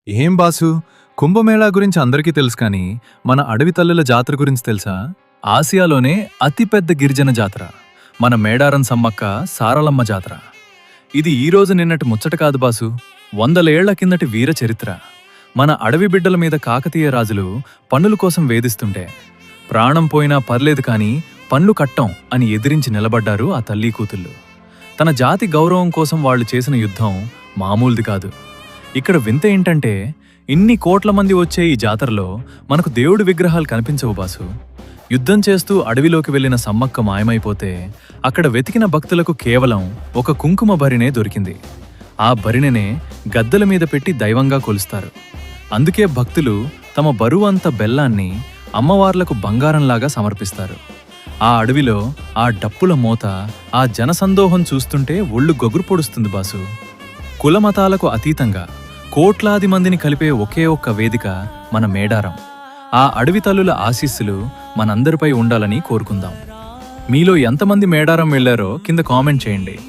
ఏం బాసు, కుంభమేళా గురించి అందరికీ తెలుసు కానీ మన అడవి తల్లుల జాతర గురించి తెలుసా? ఆసియాలోనే అతిపెద్ద గిరిజన జాతర మన మేడారం సమ్మక్క సారలమ్మ జాతర. ఇది ఈ రోజు నిన్నటి ముచ్చట కాదు బాసు, వందలేళ్ల కిందటి వీర చరిత్ర. మన అడవి బిడ్డల మీద కాకతీయ రాజులు పన్నుల కోసం వేధిస్తుంటే ప్రాణం పోయినా పర్లేదు కాని పన్ను కట్టం అని ఎదిరించి నిలబడ్డారు ఆ తల్లి కూతుళ్ళు. తన జాతి గౌరవం కోసం వాళ్లు చేసిన యుద్ధం మామూలుది కాదు. ఇక్కడ వింత ఏంటంటే ఇన్ని కోట్ల మంది వచ్చే ఈ జాతరలో మనకు దేవుడి విగ్రహాలు కనిపించవు బాసు. యుద్ధం చేస్తూ అడవిలోకి వెళ్లిన సమ్మక్క మాయమైపోతే అక్కడ వెతికిన భక్తులకు కేవలం ఒక కుంకుమ భరిణే దొరికింది. ఆ భరిణెనే గద్దెల మీద పెట్టి దైవంగా కొలుస్తారు. అందుకే భక్తులు తమ బరువంత బెల్లాన్ని అమ్మవార్లకు బంగారంలాగా సమర్పిస్తారు. ఆ అడవిలో ఆ డప్పుల మోత, ఆ జనసందోహం చూస్తుంటే ఒళ్ళు గొగురు పొడుస్తుంది బాసు. కులమతాలకు అతీతంగా కోట్లాది మందిని కలిపే ఒకే ఒక్క వేదిక మన మేడారం. ఆ అడవి తల్లుల ఆశీస్సులు మనందరిపై ఉండాలని కోరుకుందాం. మీలో ఎంతమంది మేడారం వెళ్లారో కింద కామెంట్ చేయండి.